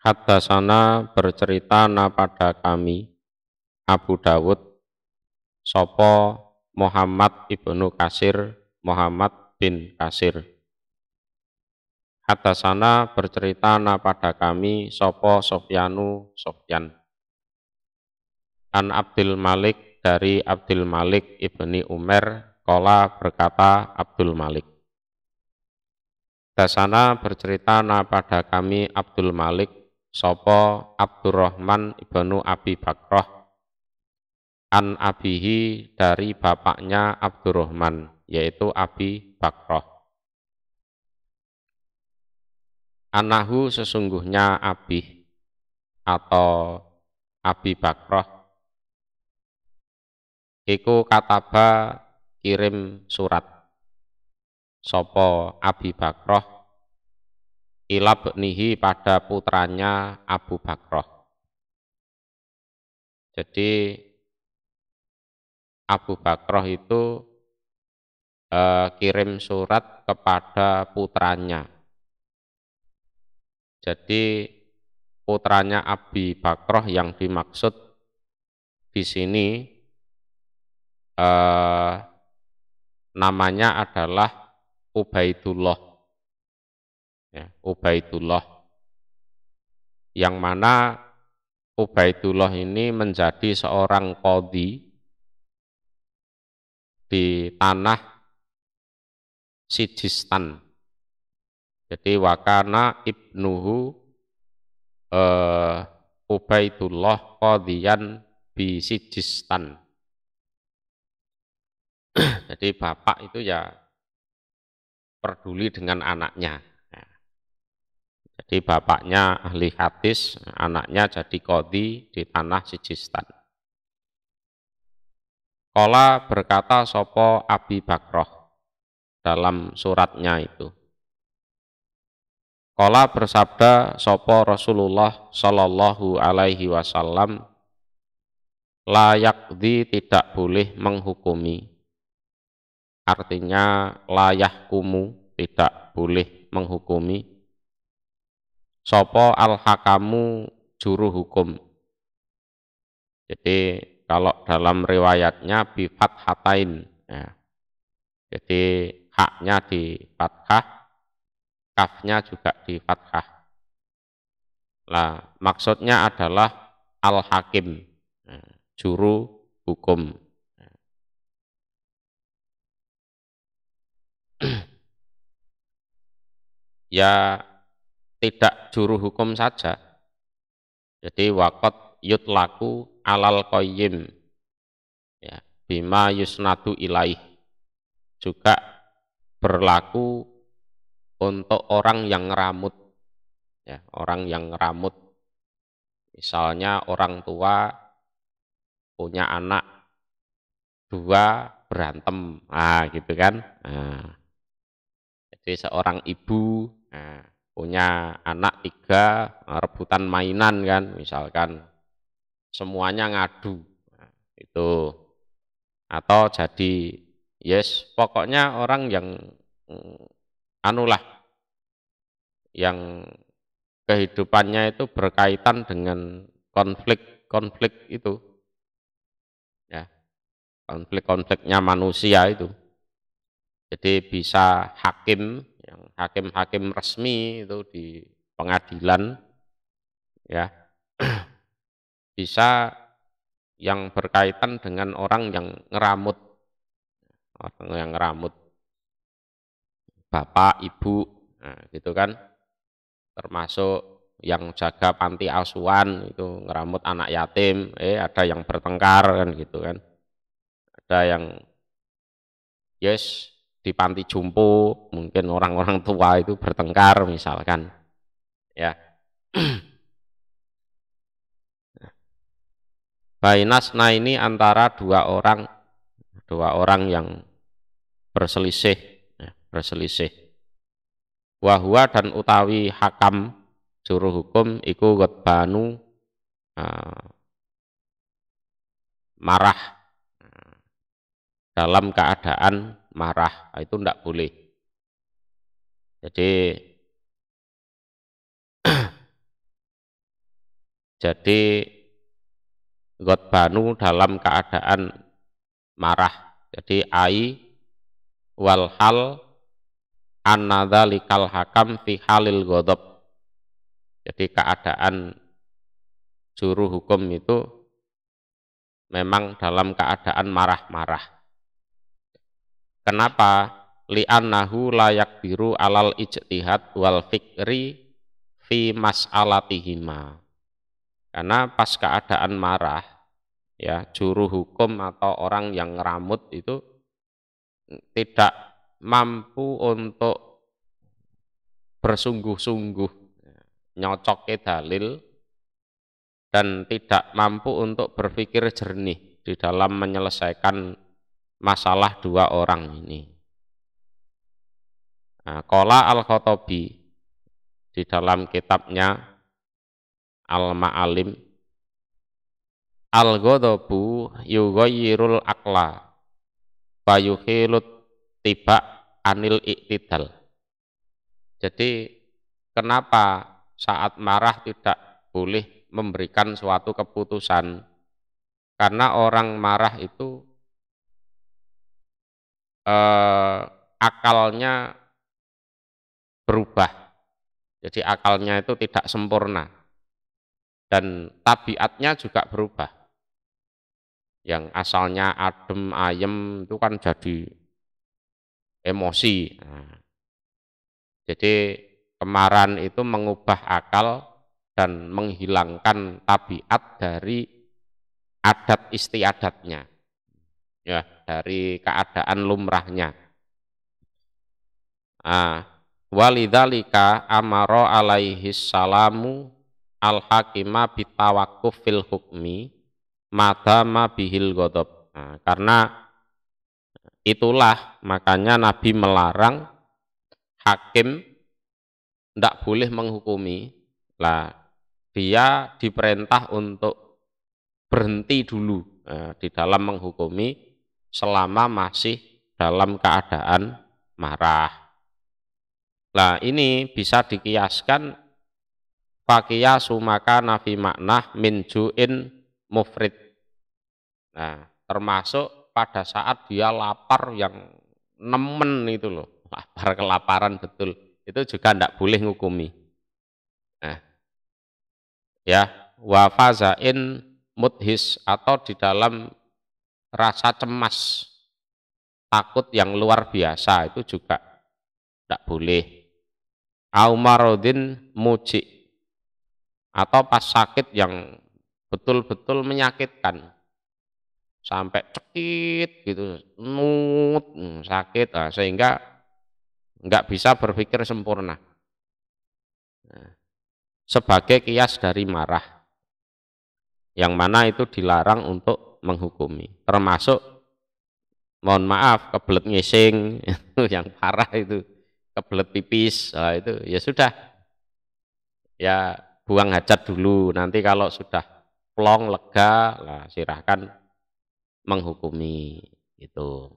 Haddatsana bercerita na pada kami Abu Dawud sopo Muhammad ibnu Kasir Muhammad bin Kasir. Haddatsana bercerita na pada kami sopo Sofyanu Sofyan. An Abdul Malik dari Abdul Malik ibni Umar qala berkata Abdul Malik. Haddatsana bercerita na pada kami Abdul Malik sopo Abdurrahman ibnu Abi Bakrah an abihi dari bapaknya Abdurrahman yaitu Abi Bakrah. Anahu sesungguhnya Abi atau Abi Bakrah iku kataba kirim surat sopo Abi Bakrah ila bnihi pada putranya Abu Bakrah. Jadi Abu Bakrah itu kirim surat kepada putranya. Jadi putranya Abi Bakrah yang dimaksud di sini namanya adalah Ubaidullah. Ya, Ubaidullah. Yang mana Ubaidullah ini menjadi seorang qadhi di tanah Sijistan. Jadi wakana ibnuhu Ubaidullah qadhiyan bi Sijistan. Jadi bapak itu ya peduli dengan anaknya. Jadi bapaknya ahli hadis, anaknya jadi qadhi di tanah Sijistan. Qala berkata sopo Abi Bakrah dalam suratnya itu. Qala bersabda sopo Rasulullah Shallallahu Alaihi Wasallam, la yaqdi tidak boleh menghukumi. Artinya la yahkumu tidak boleh menghukumi. Sopo al-hakamu juru hukum. Jadi kalau dalam riwayatnya bi fathatain, ya. Jadi haknya di fathah, kafnya juga di fathah. Nah, maksudnya adalah al-hakim, juru hukum. Ya tidak juru hukum saja. Jadi waqat yutlaku alal qayyim, ya, bima yusnadu ilaih, juga berlaku untuk orang yang ngeramut, ya, orang yang ngeramut. Misalnya orang tua punya anak dua berantem, gitu kan. Jadi seorang ibu punya anak tiga rebutan mainan kan, misalkan semuanya ngadu, itu. Atau jadi pokoknya orang yang anulah, yang kehidupannya itu berkaitan dengan konflik itu, ya, konfliknya manusia itu. Jadi bisa hakim, yang hakim-hakim resmi itu di pengadilan, ya, bisa yang berkaitan dengan orang yang ngeramut, bapak, ibu, gitu kan, termasuk yang jaga panti asuhan itu ngeramut anak yatim, ada yang bertengkar kan gitu kan, ada yang di panti jompo mungkin orang-orang tua itu bertengkar misalkan, ya. Bainasna ini antara dua orang yang berselisih, ya, berselisih. Wahwa dan utawi hakam juru hukum iku ghadbanu marah, dalam keadaan marah, itu tidak boleh. Jadi Jadi ghadbanu dalam keadaan marah. Jadi ai wal hal anna dzalikal hakam fi halil ghadab. Jadi keadaan juru hukum itu memang dalam keadaan marah-marah. Kenapa? Li'annahu layak biru alal ijtihad wal fikri fi mas'alatihima. Karena pas keadaan marah, ya juru hukum atau orang yang ngeramut itu tidak mampu untuk bersungguh-sungguh nyocoknya dalil dan tidak mampu untuk berpikir jernih di dalam menyelesaikan masalah dua orang ini. Nah, Qala Al-Khattabi di dalam kitabnya Al-Ma'alim, al-ghadabu yughayyirul aqla wa yuhilut tiba anil iktidal. Jadi kenapa saat marah tidak boleh memberikan suatu keputusan? Karena orang marah itu akalnya berubah. Jadi akalnya itu tidak sempurna. Dan tabiatnya juga berubah. Yang asalnya adem, ayem itu kan jadi emosi. Nah, jadi kemarahan itu mengubah akal dan menghilangkan tabiat dari adat istiadatnya. Ya, dari keadaan lumrahnya. Walidzalika amara alaihi salamu al-hakima bitawakuf fil hukmi madama bihil ghadab. Nah, karena itulah makanya Nabi melarang hakim tidak boleh menghukumi. Lah, dia diperintah untuk berhenti dulu di dalam menghukumi selama masih dalam keadaan marah. Nah, ini bisa dikiaskan faqiyasu maka nafi makna min ju'in mufrid. Nah, termasuk pada saat dia lapar yang nemen itu loh, lapar kelaparan betul, itu juga tidak boleh ngukumi. Nah, ya, wa fazain mudhis atau di dalam rasa cemas, takut yang luar biasa itu juga tidak boleh. Aumarodin muji atau pas sakit yang betul-betul menyakitkan sampai cekit gitu, sakit, sehingga nggak bisa berpikir sempurna. Nah, sebagai kias dari marah, yang mana itu dilarang untuk menghukumi, termasuk mohon maaf kebelet ngising yang parah itu, kebelet pipis, itu ya sudah, ya buang hajat dulu, nanti kalau sudah plong lega lah silahkan menghukumi itu.